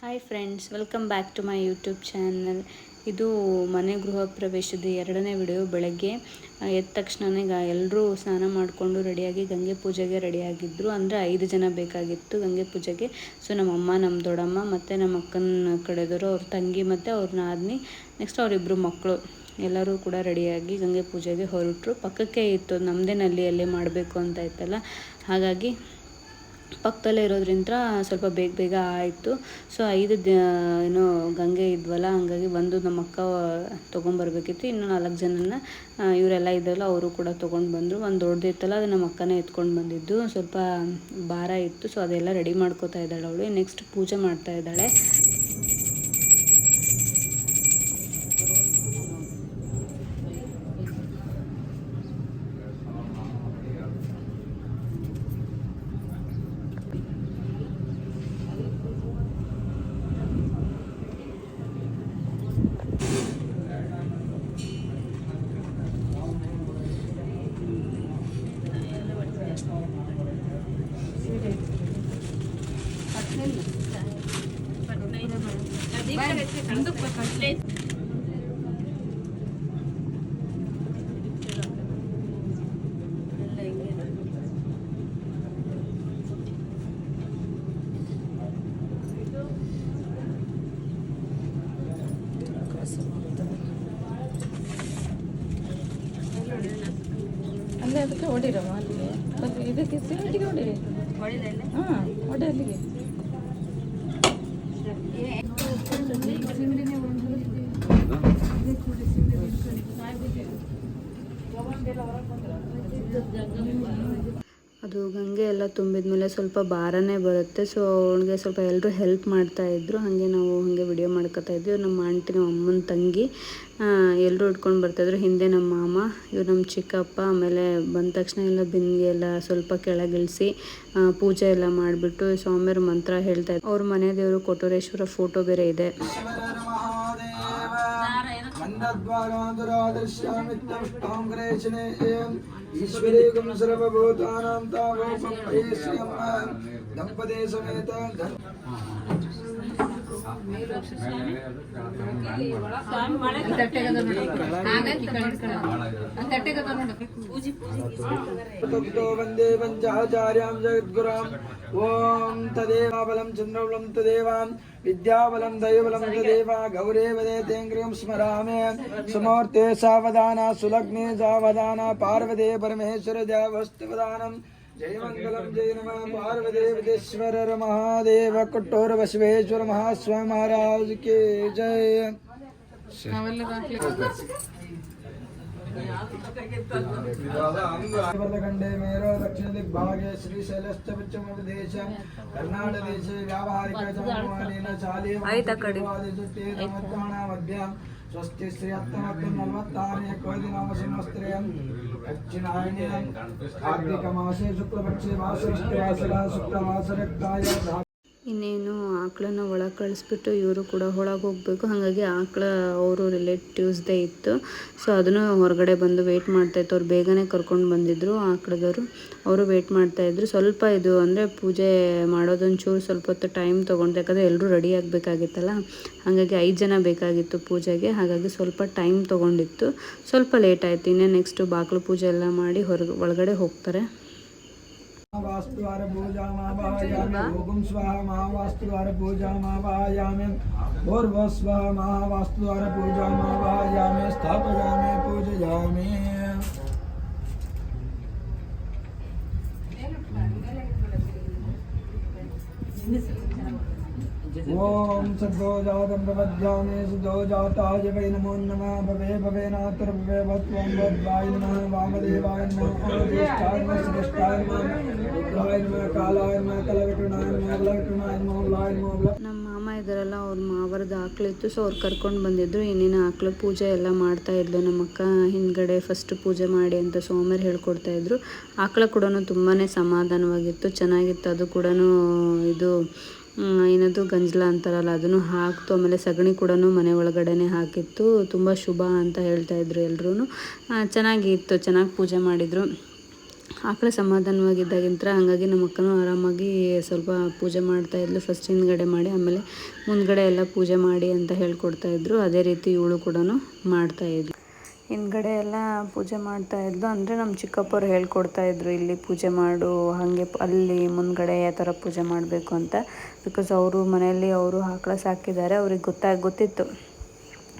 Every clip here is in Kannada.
Hi friends, welcome back to my YouTube channel. ಇದು ಮನೆ ಗೃಹ ಪ್ರವೇಶದ 2ನೇ ವಿಡಿಯೋ. ಬೆಳಗ್ಗೆ ಎದ್ದ ತಕ್ಷಣವೇ ಎಲ್ಲರೂ ಸ್ನಾನ ಮಾಡಿಕೊಂಡು ರೆಡಿಯಾಗಿ ಗಂಗೆ ಪೂಜೆಗೆ ರೆಡಿಯಾಗಿದ್ದರು. ಅಂದರೆ 5 ಜನ ಬೇಕಾಗಿತ್ತು ಗಂಗೆ ಪೂಜೆಗೆ. ಸೊ ನಮ್ಮಮ್ಮ, ನಮ್ಮ ದೊಡ್ಡಮ್ಮ ಮತ್ತು ನಮ್ಮ ಅಕ್ಕನ ಕಡೆದವರು, ಅವ್ರ ತಂಗಿ ಮತ್ತು ಅವ್ರ ನಾದಿನಿ, ನೆಕ್ಸ್ಟ್ ಅವರಿಬ್ಬರು ಮಕ್ಕಳು ಎಲ್ಲರೂ ಕೂಡ ರೆಡಿಯಾಗಿ ಗಂಗೆ ಪೂಜೆಗೆ ಹೊರಟರು. ಪಕ್ಕಕ್ಕೆ ಇತ್ತು, ನಮ್ಮದೇ ನಲ್ಲಿಯಲ್ಲೇ ಮಾಡಬೇಕು ಅಂತ ಇತ್ತಲ್ಲ, ಹಾಗಾಗಿ ಪಕ್ಕದಲ್ಲೇ ಇರೋದ್ರಿಂದ ಸ್ವಲ್ಪ ಬೇಗ ಆಯಿತು. ಸೊ 5 ಏನೋ ಗಂಗೆ ಇದ್ವಲ್ಲ, ಹಾಗಾಗಿ ಒಂದು ನಮ್ಮ ಅಕ್ಕ ತೊಗೊಂಬರ್ಬೇಕಿತ್ತು. ಇನ್ನು 4 ಜನನ ಇವರೆಲ್ಲ ಇದ್ದಲ್ಲ ಅವರು ಕೂಡ ತೊಗೊಂಡು ಬಂದರು. ಒಂದು ದೊಡ್ಡದು ಇತ್ತಲ್ಲ, ಅದು ನಮ್ಮ ಅಕ್ಕನೇ ಎತ್ಕೊಂಡು ಬಂದಿದ್ದು. ಸ್ವಲ್ಪ ಭಾರ ಇತ್ತು, ಸೊ ಅದೆಲ್ಲ ರೆಡಿ ಮಾಡ್ಕೋತಾ ಇದ್ದಾಳೆ ಅವಳು. ನೆಕ್ಸ್ಟ್ ಪೂಜೆ ಮಾಡ್ತಾ ಇದ್ದಾಳೆ. ಅಲ್ಲೇ ಅದಕ್ಕೆ ಹೊಡಿರಮ್ಮ, ಅಲ್ಲಿಗೆ ಮತ್ತು ಇದಕ್ಕೆ ಸಿಮೆಂಟಿಗೆ ಹೊಡಿರಿ. ಹಾಂ, ಹೊಡೆ ಅಲ್ಲಿಗೆ. ಅದು ಗಂಗೆ ಎಲ್ಲ ತುಂಬಿದ ಮೇಲೆ ಸ್ವಲ್ಪ ಭಾರನೇ ಬರುತ್ತೆ. ಸೊ ಅವಳಿಗೆ ಸ್ವಲ್ಪ ಎಲ್ಲರೂ ಹೆಲ್ಪ್ ಮಾಡ್ತಾಯಿದ್ರು. ಹಾಗೆ ನಾವು ಹಾಗೆ ವಿಡಿಯೋ ಮಾಡ್ಕೊತಾ ಇದ್ವಿ. ನಮ್ಮ ಆಂಟಿ, ನಮ್ಮ ಅಮ್ಮನ ತಂಗಿ ಎಲ್ಲರೂ ಇಟ್ಕೊಂಡು ಬರ್ತಾಯಿದ್ರು. ಹಿಂದೆ ನಮ್ಮ ಮಾಮ, ಇವ್ರು ನಮ್ಮ ಚಿಕ್ಕಪ್ಪ. ಆಮೇಲೆ ಬಂದ ತಕ್ಷಣ ಎಲ್ಲ ಬಿಂದಿಗೆ ಎಲ್ಲ ಸ್ವಲ್ಪ ಕೆಳಗಿಳಿಸಿ ಪೂಜೆ ಎಲ್ಲ ಮಾಡಿಬಿಟ್ಟು ಸ್ವಾಮಿಯವ್ರ ಮಂತ್ರ ಹೇಳ್ತಾಯಿದ್ರು. ಅವ್ರ ಮನೆ ದೇವರು ಕೊಟ್ಟೂರೇಶ್ವರ ಫೋಟೋ ಬೇರೆ ಇದೆ. ಈಶ್ವರೇಕಂ ಸರ್ವಭೂತಾನಾಂ ತಾವೋಪಂ ಪರೇಶ್ಯಂ ದಂಪತಿ ಸಮೇತ ವಂದೇ ಪಂಚಾಚಾರ್ಯಾಂ ಜಗದ್ಗುರಾಂ. ಓಂ ತದೇವ ಬಲಂ ಚಂದ್ರಬಲಂ ತದೇವ ವಿದ್ಯಾಬಲಂ ದೈವಬಲಂ ತದೇವ ಗೌರೇವದೇತೇಂಗ್ರಿಯಂ ಸ್ಮರಾಮೆ. ಸುಮೂರ್ತೆ ಸಾವಧಾನ ಸುಲಗ್ನೆ ಸಾವಧಾನ ಪಾರ್ವತಿ ಪರಮೇಶ್ವರ ದೇವಸ್ತವಧಾನಂ. जय मंगलम जय नमः पार्वदेवतेश्वर महादेव कट्टोर बसवेश्वर महास्वामी महाराज के जय. कंडे मेरो दक्षिण दिग्भागे श्रीशैलश्च पश्चिमप्रदेश कर्नाटकदेशे व्यावहारिक जन्मवानेन चाले स्वस्ति श्री अत्तमत्तम 46 कोदिनामसिनस्त्रयं दक्षिणायने कार्तिक मासे शुक्लपक्षे वासरष्टवासरा शुक्लवासरक्ताय. ಇನ್ನೇನು ಆಕಳನ್ನ ಒಳಗೆ ಕಳಿಸ್ಬಿಟ್ಟು ಇವರು ಕೂಡ ಒಳಗೆ ಹೋಗಬೇಕು. ಹಾಗಾಗಿ ಆಕಳ ಅವರು ರಿಲೇಟಿವ್ಸ್ದೇ ಇತ್ತು. ಸೊ ಅದನ್ನು ಹೊರಗಡೆ ಬಂದು ವೆಯ್ಟ್ ಮಾಡ್ತಾಯಿತ್ತು. ಅವ್ರು ಬೇಗನೆ ಕರ್ಕೊಂಡು ಬಂದಿದ್ದರು ಆಕಳದವರು. ಅವರು ವೆಯ್ಟ್ ಮಾಡ್ತಾಯಿದ್ರು. ಸ್ವಲ್ಪ ಇದು ಅಂದರೆ ಪೂಜೆ ಮಾಡೋದೊಂಚೂರು ಸ್ವಲ್ಪ ಹೊತ್ತು ಟೈಮ್ ತೊಗೊಂಡು, ಯಾಕಂದರೆ ಎಲ್ಲರೂ ರೆಡಿ ಆಗಬೇಕಾಗಿತ್ತಲ್ಲ, ಹಾಗಾಗಿ 5 ಜನ ಬೇಕಾಗಿತ್ತು ಪೂಜೆಗೆ. ಹಾಗಾಗಿ ಸ್ವಲ್ಪ ಟೈಮ್ ತೊಗೊಂಡಿತ್ತು, ಸ್ವಲ್ಪ ಲೇಟ್ ಆಯಿತು. ಇನ್ನೇ ನೆಕ್ಸ್ಟು ಬಾಗಿಲು ಪೂಜೆ ಎಲ್ಲ ಮಾಡಿ ಒಳಗಡೆ ಹೋಗ್ತಾರೆ. वास्तुवार पूजा महाभायामि भोगुं स्वाहा महावास्तुवार पूजा महाभायामि भूर्भ स्वाहा महावास्तुवार पूजा महाभायामि स्थापयामि पूजयामि. ओम सद्भोजातं प्रपद्यामि सुदोजाताय वै नमो नमः. भवे भवेनात्र भवे भत्वं भद्वाय नमः. वामदेवाय नमः. ज्येष्ठाय नमः. श्रेष्ठाय नमः. रुद्राय नमः. कालाय नमः. कलविकरणाय नमः. कलविकरणाय नमः. लाय नमः. ನಮ್ಮ ಮಾಮ ಇದ್ದಾರಲ್ಲ, ಅವ್ರ ಮಾವರದ್ದು ಆಕಳಿತ್ತು. ಸೊ ಅವ್ರು ಕರ್ಕೊಂಡು ಬಂದಿದ್ರು. ಇನ್ನೇನು ಆಕಳು ಪೂಜೆ ಎಲ್ಲ ಮಾಡ್ತಾ ಇದ್ಲು ನಮ್ಮ ಅಕ್ಕ. ಹಿಂದ್ಗಡೆ ಫಸ್ಟ್ ಪೂಜೆ ಮಾಡಿ ಅಂತ ಸೋಮವಾರ ಹೇಳ್ಕೊಡ್ತಾ ಇದ್ರು. ಆಕಳ ಕೂಡ ತುಂಬಾ ಸಮಾಧಾನವಾಗಿತ್ತು, ಚೆನ್ನಾಗಿತ್ತು. ಅದು ಕೂಡ ಇದು ಏನದು ಗಂಜಲ ಅಂತಾರಲ್ಲ, ಅದನ್ನು ಹಾಕ್ತು. ಆಮೇಲೆ ಸಗಣಿ ಕೂಡ ಮನೆ ಒಳಗಡೆ ಹಾಕಿತ್ತು. ತುಂಬ ಶುಭ ಅಂತ ಹೇಳ್ತಾಯಿದ್ರು ಎಲ್ಲರೂ. ಚೆನ್ನಾಗಿತ್ತು, ಚೆನ್ನಾಗಿ ಪೂಜೆ ಮಾಡಿದರು. ಆಕಳ ಸಮಾಧಾನವಾಗಿದ್ದಾಗಿಂತ ಹಾಗಾಗಿ ನಮ್ಮ ಅಕ್ಕನೂ ಆರಾಮಾಗಿ ಸ್ವಲ್ಪ ಪೂಜೆ ಮಾಡ್ತಾಯಿದ್ಲು. ಫಸ್ಟ್ ಹಿಂದ್ಗಡೆ ಮಾಡಿ ಆಮೇಲೆ ಮುಂದ್ಗಡೆ ಎಲ್ಲ ಪೂಜೆ ಮಾಡಿ ಅಂತ ಹೇಳ್ಕೊಡ್ತಾಯಿದ್ರು. ಅದೇ ರೀತಿ ಇವಳು ಕೂಡ ಮಾಡ್ತಾಯಿದ್ಲು. ಹಿಂದ್ಗಡೆ ಎಲ್ಲ ಪೂಜೆ ಮಾಡ್ತಾಯಿದ್ಲು. ಅಂದರೆ ನಮ್ಮ ಚಿಕ್ಕಪ್ಪರು ಹೇಳ್ಕೊಡ್ತಾಯಿದ್ರು, ಇಲ್ಲಿ ಪೂಜೆ ಮಾಡು, ಹಾಗೆ ಅಲ್ಲಿ ಮುಂದ್ಗಡೆ ಯಾವ ಥರ ಪೂಜೆ ಮಾಡಬೇಕು ಅಂತ. ಬಿಕಾಸ್ ಅವರು ಮನೆಯಲ್ಲಿ ಅವರು ಆಕಳ ಸಾಕಿದ್ದಾರೆ, ಅವ್ರಿಗೆ ಗೊತ್ತಿತ್ತು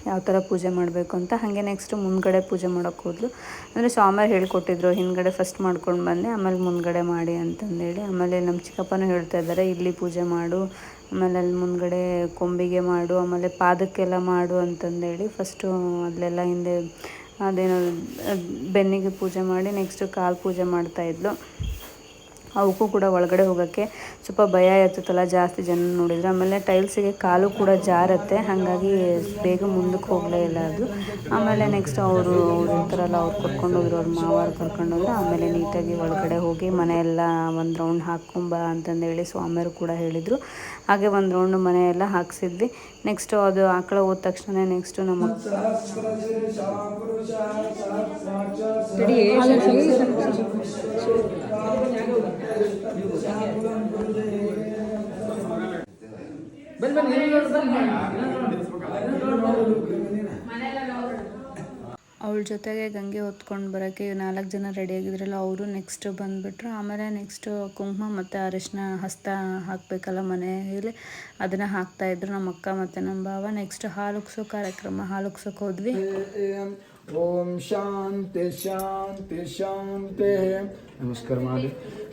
ಯಾವ ಥರ ಪೂಜೆ ಮಾಡಬೇಕು ಅಂತ. ಹಾಗೆ ನೆಕ್ಸ್ಟ್ ಮುಂದ್ಗಡೆ ಪೂಜೆ ಮಾಡೋಕ್ಕೆ ಹೋದ್ಲು. ಅಂದರೆ ಸ್ವಾಮಿಯರು ಹೇಳ್ಕೊಟ್ಟಿದ್ರು, ಹಿಂದ್ಗಡೆ ಫಸ್ಟ್ ಮಾಡ್ಕೊಂಡು ಬಂದೆ ಆಮೇಲೆ ಮುಂದ್ಗಡೆ ಮಾಡಿ ಅಂತಂದೇಳಿ. ಆಮೇಲೆ ನಮ್ಮ ಚಿಕ್ಕಪ್ಪನೂ ಹೇಳ್ತಾ ಇದ್ದಾರೆ, ಇಲ್ಲಿ ಪೂಜೆ ಮಾಡು, ಆಮೇಲೆ ಅಲ್ಲಿ ಮುಂದ್ಗಡೆ ಕೊಂಬಿಗೆ ಮಾಡು, ಆಮೇಲೆ ಪಾದಕ್ಕೆಲ್ಲ ಮಾಡು ಅಂತಂದೇಳಿ. ಫಸ್ಟು ಅಲ್ಲೆಲ್ಲ ಹಿಂದೆ ಅದೇನೋ ಬೆನ್ನಿಗೆ ಪೂಜೆ ಮಾಡಿ ನೆಕ್ಸ್ಟು ಕಾಲು ಪೂಜೆ ಮಾಡ್ತಾಯಿದ್ಲು. ಅವಕ್ಕೂ ಕೂಡ ಒಳಗಡೆ ಹೋಗೋಕ್ಕೆ ಸ್ವಲ್ಪ ಭಯ ಇರ್ತೈತಲ್ಲ ಜಾಸ್ತಿ ಜನ ನೋಡಿದರೆ. ಆಮೇಲೆ ಟೈಲ್ಸಿಗೆ ಕಾಲು ಕೂಡ ಜಾರತ್ತೆ, ಹಾಗಾಗಿ ಬೇಗ ಮುಂದಕ್ಕೆ ಹೋಗಲೇ ಇಲ್ಲ ಅದು. ಆಮೇಲೆ ನೆಕ್ಸ್ಟ್ ಅವರು ಇರ್ತಾರಲ್ಲ, ಅವ್ರು ಕರ್ಕೊಂಡೋದ್ರು, ಅವ್ರ ಮಾವಾರು ಕರ್ಕೊಂಡೋದ್ರು. ಆಮೇಲೆ ನೀಟಾಗಿ ಒಳಗಡೆ ಹೋಗಿ ಮನೆಯೆಲ್ಲ ಒಂದು ರೌಂಡ್ ಹಾಕ್ಕೊಂಬ ಅಂತಂದೇಳಿ ಸ್ವಾಮಿಯರು ಕೂಡ ಹೇಳಿದರು. ಹಾಗೆ ಒಂದು ರೌಂಡು ಮನೆಯೆಲ್ಲ ಹಾಕ್ಸಿದ್ವಿ. ನೆಕ್ಸ್ಟು ಅದು ಆಕಳ ಹೋದ ತಕ್ಷಣ ನೆಕ್ಸ್ಟು ನಮ್ಮ ಅವಳ ಜೊತೆಗೆ ಗಂಗೆ ಹೊತ್ಕೊಂಡು ಬರೋಕ್ಕೆ 4 ಜನ ರೆಡಿಯಾಗಿದ್ರಲ್ಲ, ಅವರು ನೆಕ್ಸ್ಟ್ ಬಂದುಬಿಟ್ರು. ಆಮೇಲೆ ನೆಕ್ಸ್ಟು ಕುಂಕುಮ ಮತ್ತು ಅರಿಶಿನ ಹಸ್ತ ಹಾಕಬೇಕಲ್ಲ ಮನೆಯಲ್ಲಿ, ಅದನ್ನು ಹಾಕ್ತಾಯಿದ್ರು ನಮ್ಮ ಅಕ್ಕ ಮತ್ತು ನಮ್ಮ ಭಾವ. ನೆಕ್ಸ್ಟ್ ಹಾಲುಕ್ಸೋ ಕಾರ್ಯಕ್ರಮ, ಹಾಲುಕ್ಸೋಕೆ ಹೋದ್ವಿ. ಓಂ ಶಾಂತಿ ಶಾಂತಿ ಶಾಂತಿ. ನಮಸ್ಕಾರ ಮಾಡಿ.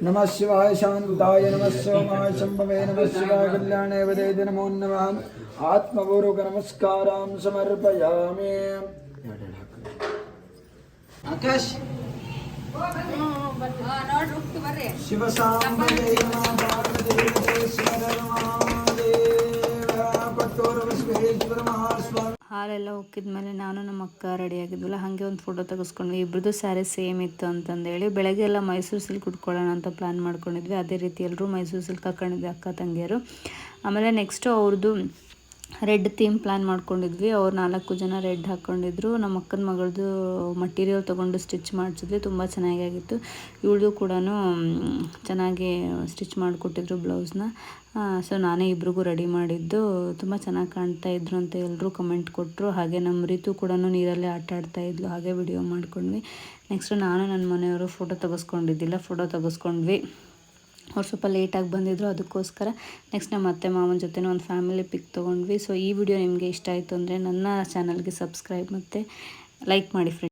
ನಮಃ ಶಿವಾಯ ಶಾಂತಾಯ ನಮಃ ಸೋಮಾಯ ಶಂಭವೇ ನಮಃ ಶಿವಾಯ ಕಲ್ಯಾಣೇ ವದೇತಿ ನಮೋ ನಮಃ. ಆತ್ಮಪೂರ್ವಕ ನಮಸ್ಕಾರಾಂ ಸಮರ್ಪಯಾಮಿ. ಆಕಾಶ್ ಶಿವಸಾಂಬವೇ ನಮಃ ಪಾರ್ವತೀಪತೆ ಶಿವರಮಹಾದೇವ ಮಹಾಸ್ವಾಮಿ. ಹಾಲೆಲ್ಲ ಉಕ್ಕಿದ್ಮೇಲೆ ನಾನು ನಮ್ಮ ಅಕ್ಕ ರೆಡಿಯಾಗಿದ್ವಲ್ಲ, ಹಾಗೆ ಒಂದು ಫೋಟೋ ತೆಗೆಸ್ಕೊಂಡ್ವಿ. ಇಬ್ಬರದು ಸ್ಯಾರಿ ಸೇಮ್ ಇತ್ತು ಅಂತಂದೇಳಿ. ಬೆಳಗ್ಗೆ ಎಲ್ಲ ಮೈಸೂರು ಸಿಲ್ಕ್ ಉಟ್ಕೊಳ್ಳೋಣ ಅಂತ ಪ್ಲ್ಯಾನ್ ಮಾಡ್ಕೊಂಡಿದ್ವಿ. ಅದೇ ರೀತಿ ಎಲ್ಲರೂ ಮೈಸೂರು ಸಿಲ್ಕ್ ಹಾಕೊಂಡಿದ್ವಿ ಅಕ್ಕ ತಂಗಿಯರು. ಆಮೇಲೆ ನೆಕ್ಸ್ಟು ಅವ್ರದ್ದು ರೆಡ್ ಥೀಮ್ ಪ್ಲ್ಯಾನ್ ಮಾಡ್ಕೊಂಡಿದ್ವಿ. ಅವ್ರು 4 ಜನ ರೆಡ್ ಹಾಕ್ಕೊಂಡಿದ್ರು. ನಮ್ಮ ಅಕ್ಕನ ಮಗಳದು ಮಟೀರಿಯಲ್ ತೊಗೊಂಡು ಸ್ಟಿಚ್ ಮಾಡಿಸಿದ್ವಿ, ತುಂಬ ಚೆನ್ನಾಗಿತ್ತು. ಇವಳದು ಕೂಡ ಚೆನ್ನಾಗಿ ಸ್ಟಿಚ್ ಮಾಡಿಕೊಟ್ಟಿದ್ರು ಬ್ಲೌಸ್ನ. ಸೊ ನಾನೇ ಇಬ್ರಿಗೂ ರೆಡಿ ಮಾಡಿದ್ದು. ತುಂಬ ಚೆನ್ನಾಗಿ ಕಾಣ್ತಾ ಇದ್ರು ಅಂತ ಎಲ್ಲರೂ ಕಮೆಂಟ್ ಕೊಟ್ಟರು. ಹಾಗೆ ನಮ್ಮ ರೀತು ಕೂಡ ನೀರಲ್ಲೇ ಆಟ ಆಡ್ತಾಯಿದ್ಲು, ಹಾಗೆ ವಿಡಿಯೋ ಮಾಡ್ಕೊಂಡ್ವಿ. ನೆಕ್ಸ್ಟು ನಾನು ನನ್ನ ಮನೆಯವರು ಫೋಟೋ ತೆಗೆಸ್ಕೊಂಡ್ವಿ. ಅವ್ರು ಸ್ವಲ್ಪ ಲೇಟಾಗಿ ಬಂದಿದ್ದರು, ಅದಕ್ಕೋಸ್ಕರ ನೆಕ್ಸ್ಟ್ ನಮ್ಮ ಅತ್ತೆ ಮಾವನ ಜೊತೆ ಒಂದು ಫ್ಯಾಮಿಲಿ ಪಿಕ್ ತೊಗೊಂಡ್ವಿ. ಸೊ ಈ ವಿಡಿಯೋ ನಿಮಗೆ ಇಷ್ಟ ಆಯಿತು ಅಂದರೆ ನನ್ನ ಚಾನಲ್ಗೆ ಸಬ್ಸ್ಕ್ರೈಬ್ ಮತ್ತು ಲೈಕ್ ಮಾಡಿ ಫ್ರೆಂಡ್ಸ್.